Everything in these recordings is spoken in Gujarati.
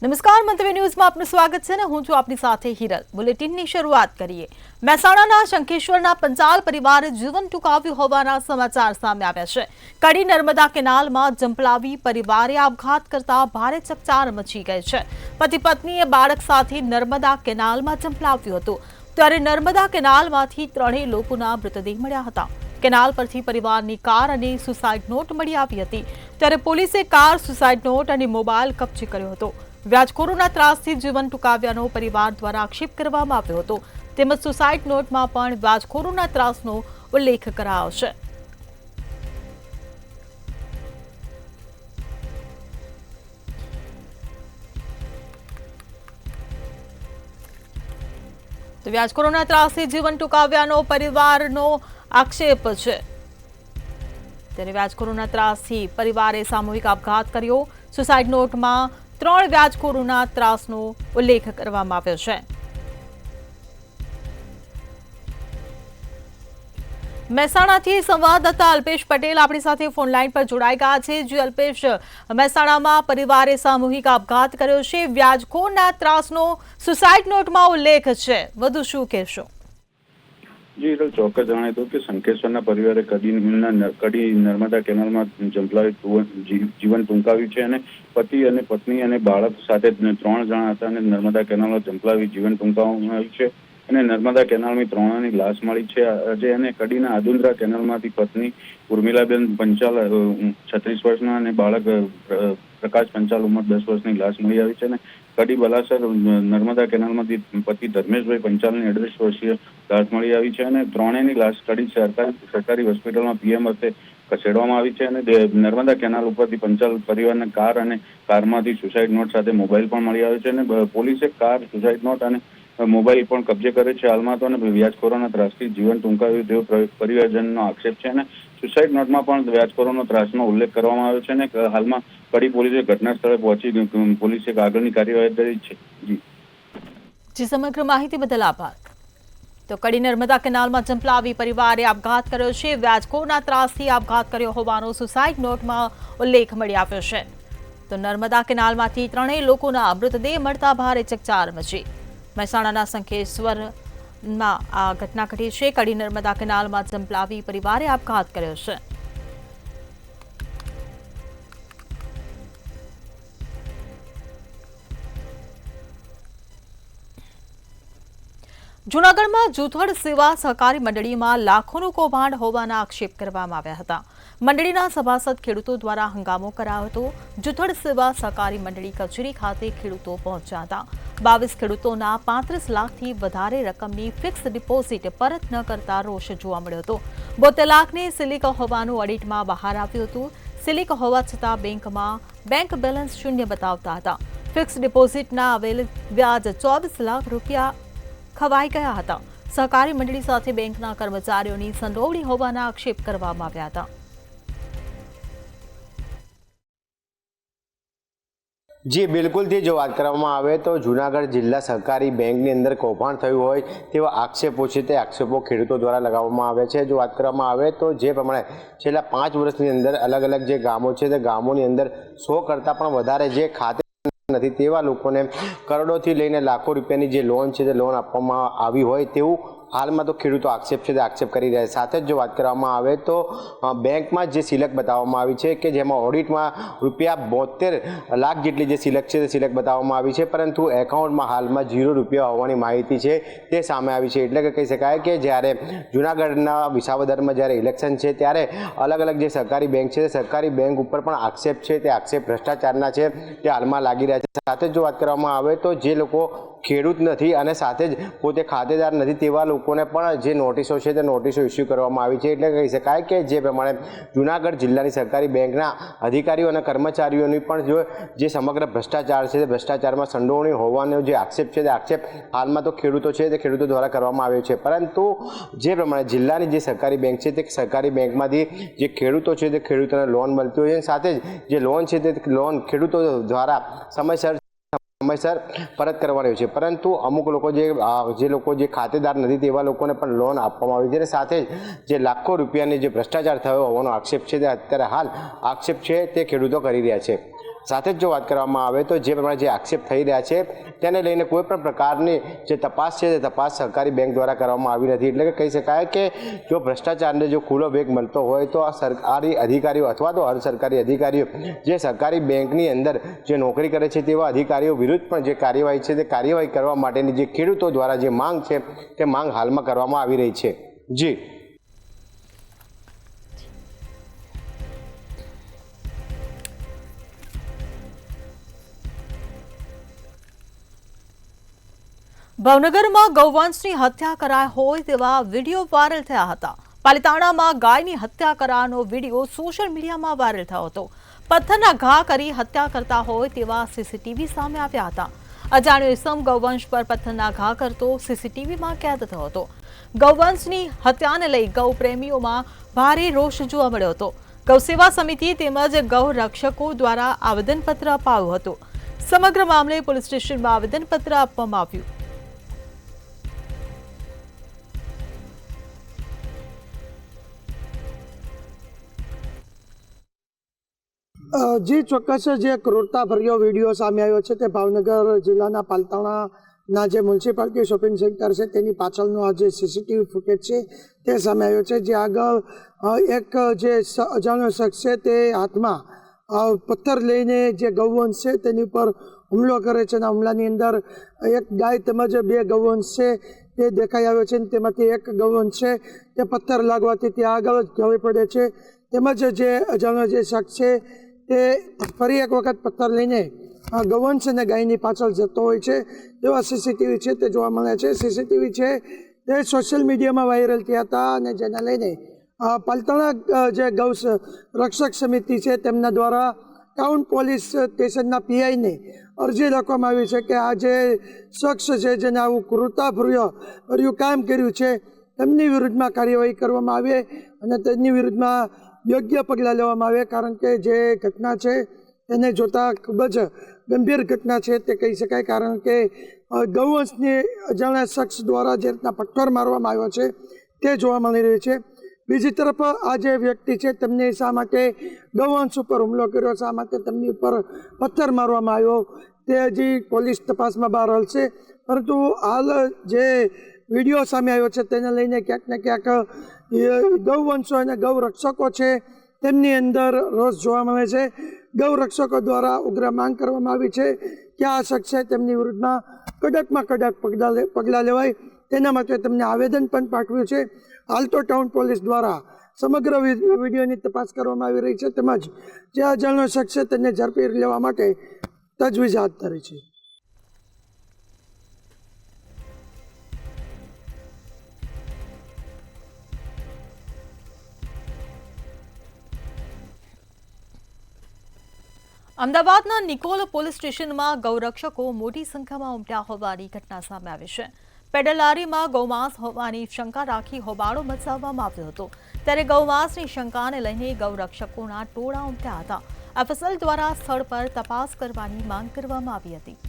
નમસ્કાર, મંતવ્ય ન્યૂઝમાં આપનું સ્વાગત છે ને હું છું આપની સાથે હિરલ। બુલેટિનની શરૂઆત કરીએ। મહેસાણાના શંખેશ્વરના પંચાલ પરિવારે જીવન ટૂંકાવ્યું હોવાના સમાચાર સામે આવ્યા છે। કડી નર્મદા કેનાલમાં જંપલાવી પરિવારે આપઘાત કરતા ભારે ચકચાર મચી ગઈ છે। પતિ પત્નીએ બાળક સાથે નર્મદા કેનાલમાં જંપલાવ્યું હતું, ત્યારે નર્મદા કેનાલમાંથી ત્રણેય લોકોના મૃતદેહ મળ્યા હતા। કેનાલ પરથી પરિવારની કાર અને સુસાઇડ નોટ મળી આવી હતી, ત્યારે પોલીસે કાર, સુસાઇડ નોટ અને મોબાઈલ કબજે કર્યો હતો। વ્યાજખોરોના ત્રાસથી જીવન ટૂંકાવ્યાનો પરિવાર દ્વારા આક્ષેપ કરવામાં આવ્યો હતો, તેમજ સુસાઇડ નોટમાં પણ વ્યાજખોરોના ત્રાસનો ઉલ્લેખ કરાયો છે। તો વ્યાજખોરોના ત્રાસથી જીવન ટૂંકાવ્યાનો પરિવારનો આક્ષેપ છે, ત્યારે વ્યાજખોરોના ત્રાસથી પરિવારે સામૂહિક આપઘાત કર્યો। સુસાઇડ નોટમાં 3 વ્યાજખોરોના ત્રાસનો ઉલ્લેખ કરવામાં આવ્યો છે। મહેસાણાથી સંવાદદાતા અલ્પેશ પટેલ આપણી સાથે ફોનલાઈન પર જોડાઈ ગયા છે। જે અલ્પેશ, મહેસાણામાં પરિવારે સામૂહિક આપઘાત કર્યો છે, વ્યાજખોરના ત્રાસનો સુસાઇડ નોટમાં ઉલ્લેખ છે, વધુ શું કહેશો? જી ચોક્કસ જણાવી દઉં કે શંખેશ્વરના પરિવારે કડી નર્મદા કેનાલમાં જંપલાવી જીવન ટૂંકાવ્યું છે અને પતિ અને પત્ની અને બાળક સાથે 3 જણા હતા અને નર્મદા કેનાલમાં જંપલાવી જીવન ટૂંકાવવામાં આવ્યું છે અને નર્મદા કેનાલની 3 લાશ મળી છે। આજે અને કડીના આદુંદ્રા કેનાલમાંથી પત્ની ઉર્મિલાબેન પંચાલ 36 વર્ષના અને બાળક પ્રકાશ પંચાલ ઉંમર 10 વર્ષની લાશ મળી આવી છે અને કડી બલાસર નર્મદા કેનાલમાંથી પતિ ધર્મેશભાઈ પંચાલની 38 વર્ષીય લાશ મળી આવી છે અને 3ની લાશ કડી સરકારી હોસ્પિટલમાં પીએમ અર્થે ખસેડવામાં આવી છે અને નર્મદા કેનાલ ઉપરથી પંચાલ પરિવારને કાર અને કારમાંથી સુસાઇડ નોટ સાથે મોબાઈલ પણ મળી આવ્યો છે અને પોલીસે કાર, સુસાઇડ નોટ અને મોબાઈલ પણ કબજે કરે છે। હાલમાં તો વ્યાજખોરોના ત્રાસથી જીવન ટૂંકાવ્યું તેવો પરિવારજનનો આક્ષેપ છે અને સુસાઇડ નોટમાં પણ વ્યાજખોરોનો ત્રાસનો ઉલ્લેખ કરવામાં આવ્યો છે અને હાલમાં કડી પોલીસે ઘટના સ્થળે પહોંચી પોલીસે આગળની કાર્યવાહી કરી છે। જી સમગ્ર માહિતી બદલ આભાર। તો કડી નર્મદા કેનાલમાં જંપલાવી પરિવારે આપઘાત કર્યો છે, વ્યાજખોરના ત્રાસથી આપઘાત કર્યો હોવાનો સુસાઇડ નોટમાં ઉલ્લેખ મળી આવ્યો છે। તો નર્મદા કેનાલમાંથી 3 લોકોના મૃતદેહ મળતા ભારે ચકચાર મચી। મહેસાણાના શંખેશ્વરમાં આ ઘટના ઘટી છે। કડી નર્મદા કેનાલમાં જંપલાવી પરિવારે આપઘાત કર્યો છે। જૂનાગઢમાં જૂથડ સેવા સહકારી મંડળીમાં લાખોનું કૌભાંડ હોવાના આક્ષેપ કરવામાં આવ્યા હતા। મંડળીના સભાસદ ખેડૂતો દ્વારા હંગામો કરાયો હતો। જૂથડ સેવા સહકારી મંડળી કચેરી ખાતે ખેડૂતો પહોંચ્યા હતા। 22 ખેડૂતોના 35 લાખથી વધારે રકમની ફિક્સ ડિપોઝિટ પરત ન કરતા રોષ જોવા મળ્યો હતો। 72 લાખની સિલિક હોવાનું ઓડિટમાં બહાર આવ્યું હતું। સિલિક હોવા છતાં બેંકમાં બેંક બેલેન્સ શૂન્ય બતાવતા હતા। ફિક્સ ડિપોઝિટના આવેલ વ્યાજ 24 લાખ રૂપિયા ખવાઈ ગયા હતા। સહકારી મંડળી સાથે બેંકના કર્મચારીઓની સંડોવણી હોવાના આક્ષેપ કરવામાં આવ્યા હતા। જી બિલકુલથી જો વાત કરવામાં આવે તો જૂનાગઢ જિલ્લા સહકારી બેંકની અંદર કૌભાંડ થયું હોય તેવા આક્ષેપો છે, તે આક્ષેપો ખેડૂતો દ્વારા લગાવવામાં આવે છે। જો વાત કરવામાં આવે તો જે પ્રમાણે છેલ્લા 5 વર્ષની અંદર અલગ અલગ જે ગામો છે તે ગામોની અંદર 100 કરતાં પણ વધારે જે ખાતે નથી તેવા લોકોને કરોડોથી લઈને લાખો રૂપિયાની જે લોન છે તે લોન આપવામાં આવી હોય તેવું હાલમાં તો ખેડૂતો આક્ષેપ છે તે આક્ષેપ કરી રહ્યા છે। સાથે જ જો વાત કરવામાં આવે તો બેંકમાં જે સિલક બતાવવામાં આવી છે કે જેમાં ઓડિટમાં રૂપિયા 72 લાખ જેટલી જે સિલક છે તે સિલક બતાવવામાં આવી છે, પરંતુ એકાઉન્ટમાં હાલમાં 0 રૂપિયા હોવાની માહિતી છે તે સામે આવી છે। એટલે કે કહી શકાય કે જ્યારે જૂનાગઢના વિસાવદરમાં જ્યારે ઇલેક્શન છે ત્યારે અલગ અલગ જે સહકારી બેંક છે તે સહકારી બેંક ઉપર પણ આક્ષેપ છે તે આક્ષેપ ભ્રષ્ટાચારના છે તે હાલમાં લાગી રહ્યા છે। સાથે જ જો વાત કરવામાં આવે તો જે લોકો ખેડૂત નથી અને સાથે જ પોતે ખાતેદાર નથી તેવા લોકોને પણ જે નોટિસો છે તે નોટિસો ઇસ્યુ કરવામાં આવી છે। એટલે કહી શકાય કે જે પ્રમાણે જૂનાગઢ જિલ્લાની સરકારી બેંકના અધિકારીઓ અને કર્મચારીઓની પણ જે સમગ્ર ભ્રષ્ટાચાર છે તે ભ્રષ્ટાચારમાં સંડોવણી હોવાનો જે આક્ષેપ છે તે આક્ષેપ હાલમાં તો ખેડૂતો છે તે ખેડૂતો દ્વારા કરવામાં આવ્યો છે। પરંતુ જે પ્રમાણે જિલ્લાની જે સરકારી બેંક છે તે સરકારી બેંકમાંથી જે ખેડૂતો છે તે ખેડૂતોને લોન મળતી હોય છે, સાથે જ જે લોન છે તે લોન ખેડૂતો દ્વારા સમયસર પરત કરવાની છે, પરંતુ અમુક લોકો જે લોકો જે ખાતેદાર નથી તેવા લોકોને પણ લોન આપવામાં આવી છે અને સાથે જ જે લાખો રૂપિયાની જે ભ્રષ્ટાચાર થયો હોવાનો આક્ષેપ છે તે અત્યારે હાલ આક્ષેપ છે તે ખેડૂતો કરી રહ્યા છે। સાથે જ જો વાત કરવામાં આવે તો જે પ્રમાણે જે આક્ષેપ થઈ રહ્યા છે તેને લઈને કોઈ પણ પ્રકારની જે તપાસ છે તે તપાસ સહકારી બેંક દ્વારા કરવામાં આવી નથી. એટલે કે કહી શકાય કે જો ભ્રષ્ટાચારને જો ખુલ્લો વેગ મળતો હોય તો આ સરકારી અધિકારીઓ અથવા તો અર્ધ સરકારી અધિકારીઓ જે સરકારી બેંકની અંદર જે નોકરી કરે છે તેવા અધિકારીઓ વિરુદ્ધ પણ જે કાર્યવાહી છે તે કાર્યવાહી કરવા માટેની જે ખેડૂતો દ્વારા જે માંગ છે તે માંગ હાલમાં કરવામાં આવી રહી છે. જી ભાવનગરમાં ગૌવંશની હત્યા કરાઈ હોય તેવા વિડીયો વાયરલ થયા હતા. પાલિતાણામાં ગાયની હત્યા કરાનો વિડીયો સોશિયલ મીડિયામાં વાયરલ થયો હતો. પથ્થરના ઘા કરી હત્યા કરતા હોય તેવા સીસીટીવી સામે આવ્યા હતા. અજાણ્યો ઇસમ ગૌવંશ પર પથ્થરના ઘા કરતો સીસીટીવીમાં કેદ થયો હતો. ગૌવંશની હત્યાને લઈ ગૌ પ્રેમીઓમાં ભારે રોષ જોવા મળ્યો હતો. ગૌસેવા સમિતિ તેમજ ગૌ રક્ષકો દ્વારા આવેદનપત્ર અપાયું હતું. સમગ્ર મામલે પોલીસ સ્ટેશનમાં આવેદનપત્ર આપવામાં આવ્યું. જી ચોક્કસ જે ક્રૂરતાભર્યો વિડીયો સામે આવ્યો છે તે ભાવનગર જિલ્લાના પાલિતાણાના જે મ્યુનિસિપાલિટી શોપિંગ સેન્ટર છે તેની પાછળનો આ જે સીસીટીવી ફૂટેજ છે તે સામે આવ્યો છે. જે આગળ એક જે અજાણ્યો શખ્સ છે તે હાથમાં પથ્થર લઈને જે ગૌવંશ છે તેની ઉપર હુમલો કરે છે અને હુમલાની અંદર એક ગાય તેમજ બે ગૌવંશ છે તે દેખાઈ આવ્યો છે. તેમાંથી એક ગૌવંશ છે તે પથ્થર લાગવાથી ત્યાં આગળ જ ઢળી પડે છે. તેમજ જે અજાણ્યો જે શખ્સ છે તે ફરી એક વખત પથ્થર લઈને ગૌવંશ અને ગાયની પાછળ જતો હોય છે તેવા સીસીટીવી છે તે જોવા મળે છે. સીસીટીવી છે તે સોશિયલ મીડિયામાં વાયરલ થયા હતા અને જેને લઈને પાલિતાણા જે ગૌ રક્ષક સમિતિ છે તેમના દ્વારા ટાઉન પોલીસ સ્ટેશનના પીઆઈને અરજી લખવામાં આવી છે કે આ જે શખ્સ છે જેને આવું ક્રૂરતાભર્યું કામ કર્યું છે તેમની વિરુદ્ધમાં કાર્યવાહી કરવામાં આવે અને તેમની વિરુદ્ધમાં યોગ્ય પગલાં લેવામાં આવે. કારણ કે જે ઘટના છે તેને જોતાં ખૂબ જ ગંભીર ઘટના છે તે કહી શકાય. કારણ કે ગૌવંશની અજાણ્યા શખ્સ દ્વારા જે રીતના પથ્થર મારવામાં આવ્યો છે તે જોવા મળી રહ્યું છે. બીજી તરફ આ જે વ્યક્તિ છે તેમને શા માટે ગૌવંશ ઉપર હુમલો કર્યો, શા માટે તેમની ઉપર પથ્થર મારવામાં આવ્યો તે હજી પોલીસ તપાસમાં બહાર આવશે. પરંતુ હાલ જે વિડીયો સામે આવ્યો છે તેને લઈને ક્યાંક ને ક્યાંક ગૌવંશો અને ગૌ રક્ષકો છે તેમની અંદર રોષ જોવા મળે છે. ગૌ રક્ષકો દ્વારા ઉગ્ર માંગ કરવામાં આવી છે કે આ શખ્સે તેમની વિરુદ્ધમાં કડકમાં કડક પગલાં લેવાય તેના માટે તેમને આવેદન પણ પાઠવ્યું છે. હાલ તો ટાઉન પોલીસ દ્વારા સમગ્ર વિડીયોની તપાસ કરવામાં આવી રહી છે તેમજ જે અજાણ્યો શખ્સ છે તેને ઝડપી લેવા માટે તજવીજ હાથ ધરી છે. અમદાવાદના નિકોલ પોલીસ સ્ટેશનમાં ગૌરક્ષકો મોટી સંખ્યામાં ઉમટ્યા હોવાની ઘટના સામે આવી છે. પેડલારીમાં ગૌમાંસ હોવાની શંકા રાખી હોબાળો મચાવવામાં આવ્યો હતો. ત્યારે ગૌમાંસની શંકાને લઈને ગૌરક્ષકોના ટોળા ઉમટ્યા હતા. એફએસએલ દ્વારા સ્થળ પર તપાસ કરવાની માંગ કરવામાં આવી હતી.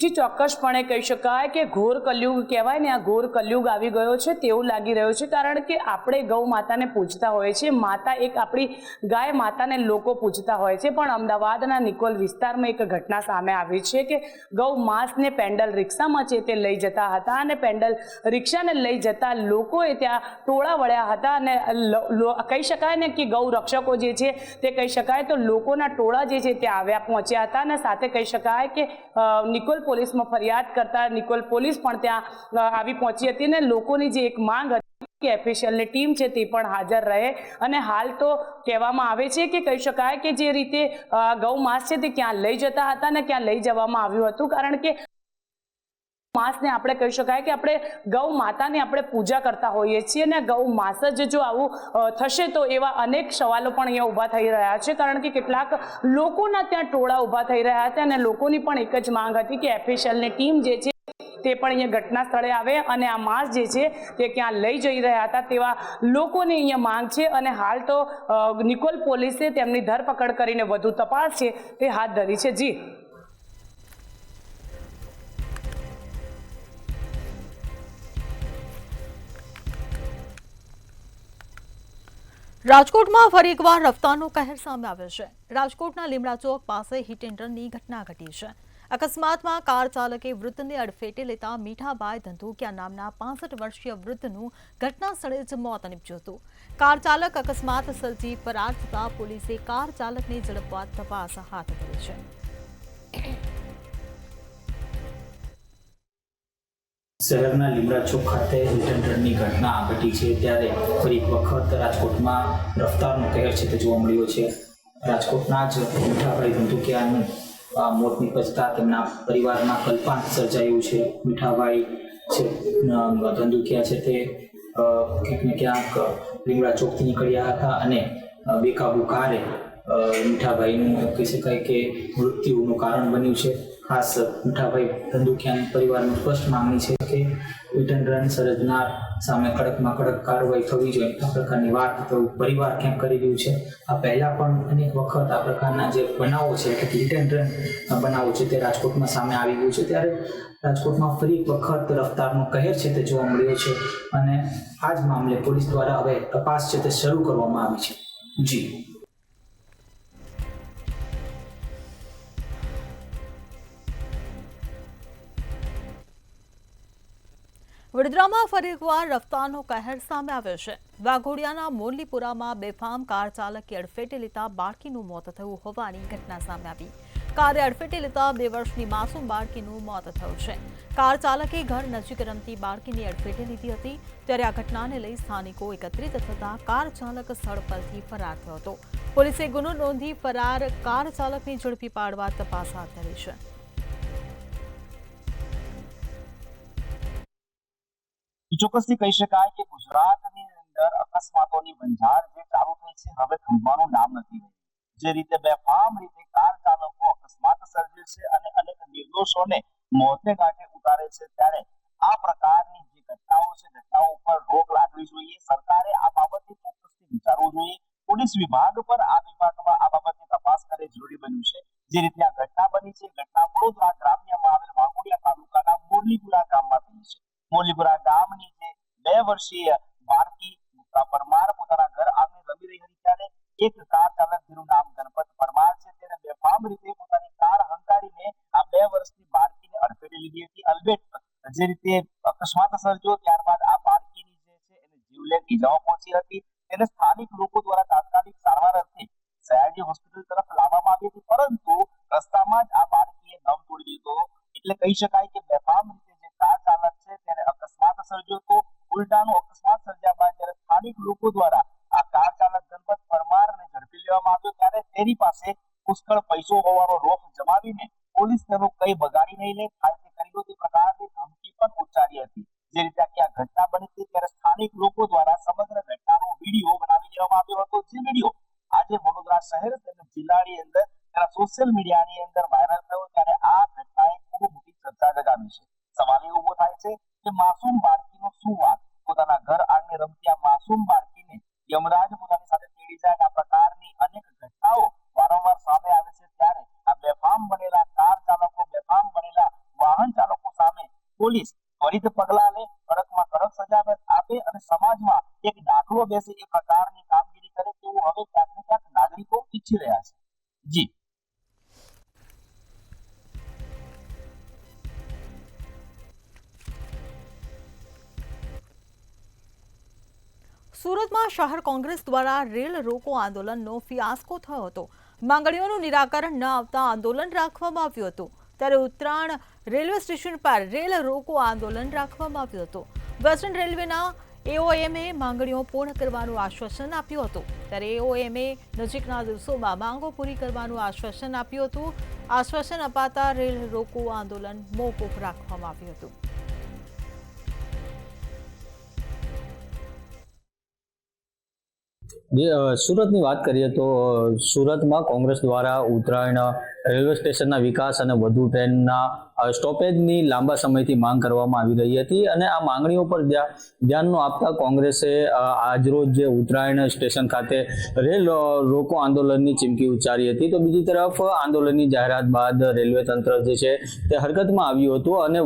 જી ચોક્કસપણે કહી શકાય કે ઘોર કલયુગ કહેવાય ને, આ ઘોર કલયુગ આવી ગયો છે તેવું લાગી રહ્યું છે. કારણ કે આપણે ગૌ માતાને પૂજતા હોય છે, માતા એક આપણી ગાય માતાને લોકો પૂજતા હોય છે. પણ અમદાવાદના નિકોલ વિસ્તારમાં એક ઘટના સામે આવી છે કે ગૌ માંસને પેન્ડલ રિક્ષામાં છે તે લઈ જતા હતા અને પેન્ડલ રિક્ષાને લઈ જતા લોકોએ ત્યાં ટોળા વળ્યા હતા અને કહી શકાય ને કે ગૌ રક્ષકો જે છે તે કહી શકાય તો લોકોના ટોળા જે છે તે આવ્યા પહોંચ્યા હતા અને સાથે કહી શકાય કે નિકોલ પોલીસમાં ફરિયાદ કરતા નિકોલ પોલીસ પણ ત્યાં આવી પહોંચી હતી અને લોકોની જે એક માંગ હતી કે એફએસએલની ટીમ છે તે પણ હાજર રહે. અને હાલ તો કહેવામાં આવે છે કે કહી શકાય કે જે રીતે ગૌ માંસ છે તે ક્યાં લઈ જતા હતા અને ક્યાં લઈ જવામાં આવ્યું હતું. કારણ કે માંસને આપણે કહી શકાય કે આપણે ગૌ માતાની આપણે પૂજા કરતા હોઈએ છીએ અને ગૌ માંસ જ જો આવું થશે તો એવા અનેક સવાલો પણ અહીંયા ઊભા થઈ રહ્યા છે. કારણ કે કેટલાક લોકોના ત્યાં ટોળા ઊભા થઈ રહ્યા હતા અને લોકોની પણ એક જ માંગ હતી કે એફએસએલની ટીમ જે છે તે પણ અહીંયા ઘટના સ્થળે આવે અને આ માંસ જે છે તે ક્યાં લઈ જઈ રહ્યા હતા તેવા લોકોની અહીંયા માંગ છે. અને હાલ તો નિકોલ પોલીસે તેમની ધરપકડ કરીને વધુ તપાસ છે તે હાથ ધરી છે. જી રાજકોટમાં ફરી એકવાર રફતારનો કહેર સામે આવ્યો છે. રાજકોટના લીમડા ચોક પાસે હિટ એન્ડ રનની ઘટના ઘટી છે. અકસ્માતમાં કાર ચાલકે વૃદ્ધને અડફેટે લેતા મીઠાભાઈ ધંધુકિયા નામના 65 વર્ષીય વૃદ્ધનું ઘટના સ્થળે જ મોત નીપજ્યું હતું. કાર ચાલક અકસ્માત સર્જી ફરાર થતા પોલીસે કાર ચાલકને ઝડપવા તપાસ હાથ ધરી છે. શહેરના લીમડા ચોક ખાતે હિટ એન્ડ રનની ઘટના ઘટી છે ત્યારે ફરી એક વખત રાજકોટમાં રફતારનો કહેર છે તે જોવા મળ્યો છે. રાજકોટના જ મીઠાભાઈ ધંધુકિયાનું મોત નીપજતા તેમના પરિવારમાં કલ્પાંત સર્જાયું છે. મીઠાભાઈ છે ધંધુકિયા છે તે ક્યાંક ને ક્યાંક લીમડા ચોકથી નીકળ્યા હતા અને બેકાબુ કારે મીઠાભાઈનું કહી શકાય કે મૃત્યુનું કારણ બન્યું છે. ખાસ મીઠાભાઈ ધંધુકિયાની પરિવારની સ્પષ્ટ માંગણી છે કે હિટ એન્ડ રન સર્જનાર સામે કડકમાં કડક કાર્યવાહી થવી જોઈએ. આ પ્રકારની વાત પરિવાર ક્યાંક કરી રહ્યું છે. આ પહેલા પણ અનેક વખત આ પ્રકારના જે બનાવો છે કે હિટ એન્ડ રન બનાવો છે તે રાજકોટમાં સામે આવી ગયું છે. ત્યારે રાજકોટમાં ફરી એક વખત રફતારનો કહેર છે તે જોવા મળ્યો છે અને આ જ મામલે પોલીસ દ્વારા હવે તપાસ છે તે શરૂ કરવામાં આવી છે. જી વડોદરામાં ફરી એકવાર રફતારનો કહેર સામે આવ્યો છે. વાઘોડિયાના મોરલીપુરામાં બેફામ કાર ચાલકે અડફેટે લેતા બાળકીનું મોત થયું હોવાની ઘટના સામે આવી. કારે અડફેટે લેતા 2 વર્ષની માસૂમ બાળકીનું મોત થયું છે. કાર ચાલકે ઘર નજીક રમતી બાળકીની અડફેટે લીધી હતી. ત્યારે આ ઘટનાને લઈ સ્થાનિકો એકત્રિત થતા કાર ચાલક સ્થળ પરથી ફરાર થયો હતો. પોલીસે ગુનો નોંધી ફરાર કાર ચાલકને ઝડપી પાડવા તપાસ હાથ ધરી છે. ચોક્કસથી કહી શકાય કે ગુજરાતની અંદર અકસ્માતોની બંજાર જે ચાલુ થઈ છે હવે થંભવાનું નામ નથી રહ્યું. જે રીતે બેફામ રીતે કાર ચાલકો અકસ્માત સર્જે છે અને અનેક નિર્દોષોને મોતને ઘાટે ઉતારે છે, ત્યારે આ પ્રકારની જે ઘટનાઓ છે ઘટનાઓ ઉપર રોક લાગવી જોઈએ. સરકારે આ બાબતે ચોક્કસથી વિચારવું જોઈએ. પોલીસ વિભાગ પર આ વિભાગમાં આ બાબતની તપાસ કરે જરૂરી બન્યું છે. જે રીતે આ ઘટના બની છે ઘટના વડોદરા ગ્રામ્યમાં આવેલ વાઘોડિયા તાલુકાના મોરલીપુરા ગામમાં થઈ છે. મોરલીપુરા ગામની જે 2 વર્ષીય બાળકી મુક્તા પરમાર પોતાના ઘર આંગણે રમી રહી હતી ત્યારે એક કાર ચાલક જેનું નામ ગણપત પરમાર છે તેને બેફામ રીતે પોતાની કાર હંકારીને આ 2 વર્ષની બાળકીને અડફેટે લીધી હતી. અલબત્ત જે રીતે અકસ્માત સર્જ્યો ત્યારબાદ આ બાળકીની જે છે એને જીવલેણ ઈજાઓ પહોંચી હતી. તેને સ્થાનિક લોકો દ્વારા તાત્કાલિક સારવાર અર્થે સયાજી હોસ્પિટલ તરફ લાવવામાં આવી હતી, પરંતુ રસ્તામાં જ આ બાળકીએ દમ તોડી દીધો. એટલે કહી શકાય કે બેફામ રીતે જે કાર ચાલક છે તેને અકસ્માત સર્જ્યો તો ઉલટાનો અકસ્માત સર્જ્યા બાદ જ્યારે સ્થાનિક લોકો દ્વારા આ કાર ચાલક ગણપત પરમારને ઝડપી લેવામાં આવ્યો ત્યારે તેની પાસે પુષ્કળ પૈસો હોવાનો રોફ જમાવીને પોલીસ તેનું કઈ બગાડી નહીં લે થાય તે કરી દો તે પ્રકારની ધમકી પણ ઉચ્ચારી હતી. જે રીતે આ ઘટના બની હતી ત્યારે સ્થાનિક લોકો દ્વારા સમગ્ર ઘટનાનો વિડીયો બનાવી દેવામાં આવ્યો હતો. જે વિડીયો આજે વડોદરા શહેર તેમજ જિલ્લાની અંદર તેના સોશિયલ મીડિયાની અંદર વાયરલ થયો ત્યારે આ ઘટનાએ ખૂબ મોટી ચર્ચા જગાવી છે. સવાલ એ ઉભો થાય છે કે માસૂમ બાળકીનો શું વાંક? પોતાના ઘર આંગણે રમતી આ માસૂમ બાળકીને યમરાજ પોતાની સાથે તેડી જાય. આ પ્રકારની અનેક ઘટનાઓ વારંવાર સામે આવે છે. ત્યારે આ બેફામ બનેલા કાર ચાલકો, બેફામ બનેલા વાહન ચાલકો સામે પોલીસ ત્વરિત પગલાં લે, કડકમાં કડક સજા આપે અને સમાજમાં એક દાખલો બેસે એ પ્રકારની કામગીરી કરે તેવું હવે ક્યાંક ને ક્યાંક નાગરિકો ઈચ્છી રહ્યા છે. જી સુરતમાં શહેર કોંગ્રેસ દ્વારા રેલ રોકો આંદોલનનો ફિયાસ્કો થયો હતો. માંગણીઓનું નિરાકરણ ન આવતા આંદોલન રાખવામાં આવ્યું હતું. ત્યારે ઉત્તરાયણ રેલવે સ્ટેશન પર રેલ રોકો આંદોલન રાખવામાં આવ્યું હતું. વેસ્ટર્ન રેલવેના એઓએમએ માંગણીઓ પૂર્ણ કરવાનું આશ્વાસન આપ્યું હતું. ત્યારે એઓએમએ નજીકના દિવસોમાં માંગો પૂરી કરવાનું આશ્વાસન આપ્યું હતું. આશ્વાસન અપાતા રેલ રોકો આંદોલન મોકૂફ રાખવામાં આવ્યું હતું. સુરતની વાત કરીએ તો સુરતમાં કોંગ્રેસ દ્વારા ઉત્તરાયણ રેલવે સ્ટેશનના વિકાસ અને વધુ ટ્રેનના સ્ટોપેજની લાંબા સમયથી માંગ કરવામાં આવી રહી હતી અને આ માંગણીઓ પર ધ્યાન ન આપતા કોંગ્રેસે આજરોજ જે ઉત્તરાયણ સ્ટેશન ખાતે રેલ રોકો આંદોલનની ચીમકી ઉચ્ચારી હતી. તો બીજી તરફ આંદોલનની જાહેરાત બાદ રેલવે તંત્ર જે છે તે હરકતમાં આવ્યું હતું અને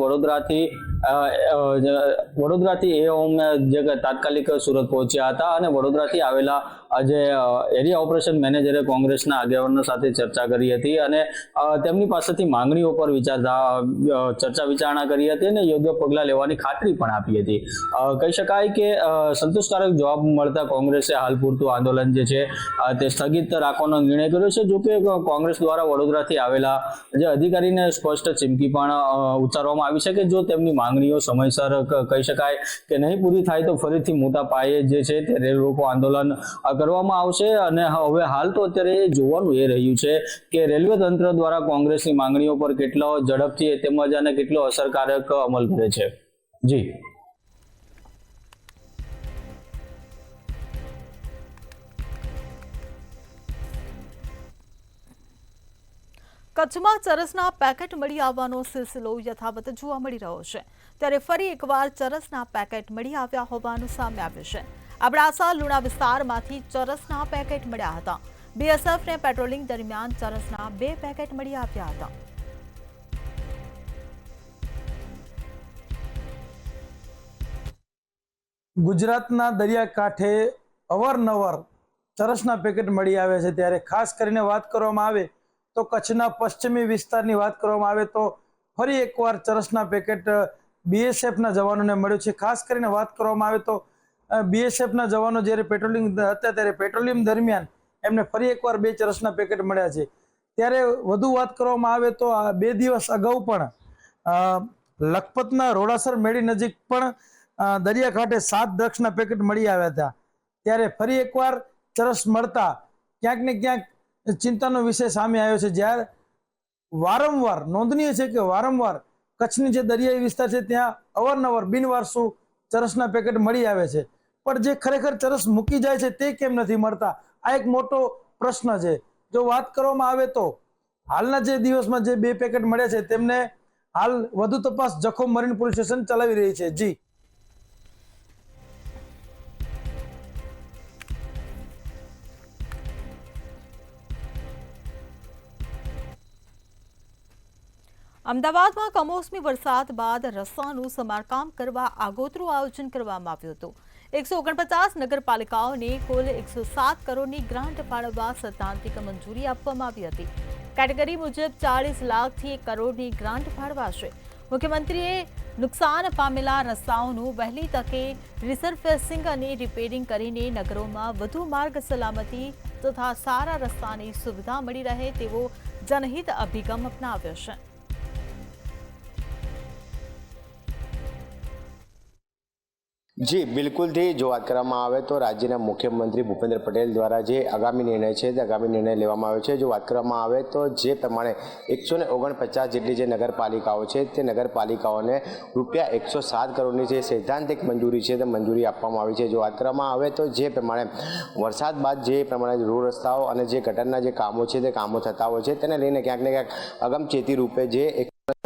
વડોદરાથી એઓમ જે તાત્કાલિક સુરત પહોંચ્યા હતા અને વડોદરાથી આવેલા જે એરિયા ઓપરેશન મેનેજરે કોંગ્રેસના આગેવાનો સાથે ચર્ચા કરી હતી અને તેમની પાસેથી માંગણીઓ પર ચર્ચા વિચારણા કરી હતી અને યોગ્ય પગલાં લેવાની ખાતરી પણ આપી હતી. કહી શકાય કે સંતોષકારક જવાબ મળતા કોંગ્રેસે હાલ પૂરતું આંદોલન જે છે તે સ્થગિત રાખવાનો નિર્ણય કર્યો છે. જોકે કોંગ્રેસ દ્વારા વડોદરાથી આવેલા જે અધિકારીને સ્પષ્ટ ચીમકી પણ ઉચ્ચારવામાં આવી છે કે જો તેમની માંગણીઓ સમયસર કહી શકાય કે નહીં પૂરી થાય તો ફરીથી મોટા પાયે જે છે તે રેલ રોકો આંદોલન કરવામાં આવશે. અને હવે હાલ તો અત્યારે એ જોવાનું એ રહ્યું છે કે રેલવે તંત્ર દ્વારા કોંગ્રેસની માંગણીઓ પર કેટલો ઝડપથી તેમજ અને કેટલો અસરકારક અમલ કરે છે. જી કચ્છમાં ચરસના પેકેટ મળી આવવાનો સિલસિલો યથાવત જોવા મળી રહ્યો છે. ત્યારે ફરી એકવાર ચરસના પેકેટ મળી આવ્યા હોવાનું સામે આવ્યું છે. અબડાસા લુણા વિસ્તારમાંથી ચરસના પેકેટ મળ્યા હતા. બીએસએફને પેટ્રોલિંગ દરમિયાન ચરસના 2 પેકેટ મળી આવ્યા હતા. ગુજરાતના દરિયાકાંઠે અવારનવાર ચરસના પેકેટ મળી આવે છે. ત્યારે ખાસ કરીને વાત કરવામાં આવે તો કચ્છના પશ્ચિમી વિસ્તારની વાત કરવામાં આવે તો ફરી એકવાર ચરસના પેકેટ બીએસએફના જવાનોને મળ્યું છે. ખાસ કરીને વાત કરવામાં આવે તો બીએસએફના જવાનો જ્યારે પેટ્રોલિંગ હતા ત્યારે પેટ્રોલિંગ દરમિયાન એમને ફરી એકવાર 2 ચરસના પેકેટ મળ્યા છે. ત્યારે વધુ વાત કરવામાં આવે તો 2 દિવસ અગાઉ પણ લખપતના રોડાસર મેડી નજીક પણ દરિયાકાંઠે 7 ડ્રગ્સના પેકેટ મળી આવ્યા હતા. ત્યારે ફરી એકવાર ચરસ મળતા ક્યાંક ને ક્યાંક ચિંતાનો વિષય સામે આવ્યો છે. જ્યારે વારંવાર નોંધનીય છે કે વારંવાર કચ્છની જે દરિયાઈ વિસ્તાર છે ત્યાં અવારનવાર બિનવારસુ ચરસના પેકેટ મળી આવે છે. પણ જે ખરેખર ચરસ મૂકી જાય છે તે કેમ નથી મળતા, આ એક મોટો પ્રશ્ન છે. જો વાત કરવામાં આવે તો હાલના જે દિવસમાં જે 2 પેકેટ મળ્યા છે તેમને હાલ વધુ તપાસ જખો મરીન પોલીસ સ્ટેશન ચલાવી રહી છે. જી અમદાવાદમાં કમોસમી વરસાદ બાદ રસ્તાનું સમારકામ કરવા આગોતરું આયોજન કરવામાં આવ્યું હતું. 149 નગરપાલિકાઓને કુલ 107 કરોડની ગ્રાન્ટ ફાળવવા સૈદ્ધાંતિક મંજૂરી આપવામાં આવી હતી. કેટેગરી મુજબ 40 લાખથી 1 કરોડની ગ્રાન્ટ ફાળવાશે. મુખ્યમંત્રીએ નુકસાન પામેલા રસ્તાઓનું વહેલી તકે રિસર્ફેસિંગ અને રિપેરિંગ કરીને નગરોમાં વધુ માર્ગ સલામતી તથા સારા રસ્તાની સુવિધા મળી રહે તેવો જનહિત અભિગમ અપનાવ્યો છે. જી બિલકુલથી જો વાત કરવામાં આવે તો રાજ્યના મુખ્યમંત્રી ભૂપેન્દ્ર પટેલ દ્વારા જે આગામી નિર્ણય છે તે આગામી નિર્ણય લેવામાં આવ્યો છે. જો વાત કરવામાં આવે તો જે પ્રમાણે 149 જેટલી જે નગરપાલિકાઓ છે તે નગરપાલિકાઓને રૂપિયા 107 કરોડની જે સૈદ્ધાંતિક મંજૂરી છે તે મંજૂરી આપવામાં આવી છે. જો વાત કરવામાં આવે તો જે પ્રમાણે વરસાદ બાદ જે પ્રમાણે રોડ રસ્તાઓ અને જે ગટરના જે કામો છે તે કામો થતા હોય છે તેને લઈને ક્યાંક ને ક્યાંક અગમચેતી રૂપે જે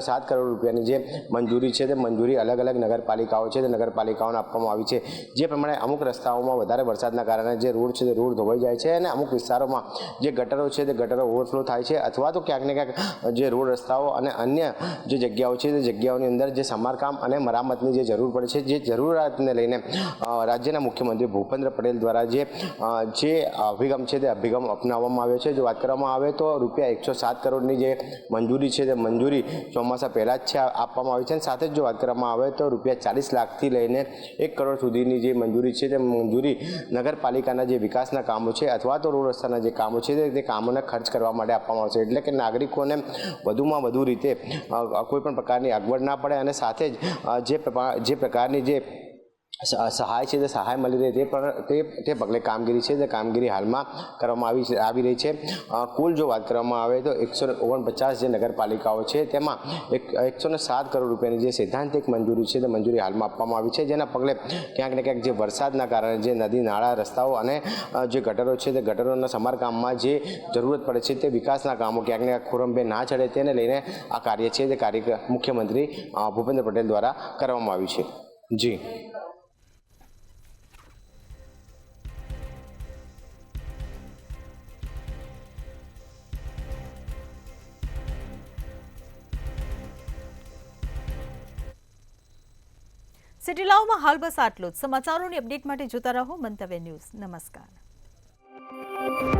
7 કરોડ રૂપિયાની જે મંજૂરી છે તે મંજૂરી અલગ અલગ નગરપાલિકાઓ છે તે નગરપાલિકાઓને આપવામાં આવી છે. જે પ્રમાણે અમુક રસ્તાઓમાં વધારે વરસાદના કારણે જે રોડ છે તે રોડ ધોવાઈ જાય છે અને અમુક વિસ્તારોમાં જે ગટરો છે તે ગટરો ઓવરફ્લો થાય છે અથવા તો ક્યાંક ને ક્યાંક જે રોડ રસ્તાઓ અને અન્ય જે જગ્યાઓ છે તે જગ્યાઓની અંદર જે સમારકામ અને મરામતની જે જરૂર પડે છે જે જરૂરિયાતને લઈને રાજ્યના મુખ્યમંત્રી ભૂપેન્દ્ર પટેલ દ્વારા જે અભિગમ છે તે અભિગમ અપનાવવામાં આવ્યો છે. જો વાત કરવામાં આવે તો રૂપિયા 107 કરોડની જે મંજૂરી છે તે મંજૂરી ચોમાસા પહેલાં જ છે આપવામાં આવી છે. અને સાથે જ જો વાત કરવામાં આવે તો રૂપિયા 40 લાખથી લઈને 1 કરોડ સુધીની જે મંજૂરી છે તે મંજૂરી નગરપાલિકાના જે વિકાસના કામો છે અથવા તો રોડ રસ્તાના જે કામો છે તે કામોને ખર્ચ કરવા માટે આપવામાં આવશે. એટલે કે નાગરિકોને વધુમાં વધુ રીતે કોઈ પણ પ્રકારની અગવડ ના પડે અને સાથે જ જે પ્રકારની જે સહાય છે તે સહાય મળી રહે તે પગલે કામગીરી છે તે કામગીરી હાલમાં કરવામાં આવી રહી છે. કુલ જો વાત કરવામાં આવે તો 149 જે નગરપાલિકાઓ છે તેમાં 107 કરોડ રૂપિયાની જે સૈદ્ધાંતિક મંજૂરી છે તે મંજૂરી હાલમાં આપવામાં આવી છે. જેના પગલે ક્યાંક ને ક્યાંક જે વરસાદના કારણે જે નદી નાળા રસ્તાઓ અને જે ગટરો છે તે ગટરોના સમારકામમાં જે જરૂરત પડે છે તે વિકાસના કામો ક્યાંક ને ક્યાંક ખોરંભે ના ચડે તેને લઈને આ કાર્ય છે તે કાર્ય મુખ્યમંત્રી ભૂપેન્દ્ર પટેલ દ્વારા કરવામાં આવ્યું છે. જી સિટી લાવમાં હાલ બસ આટલું જ. સમાચારોની અપડેટ માટે જોતા રહો મંતવ્ય ન્યૂઝ. નમસ્કાર. છે।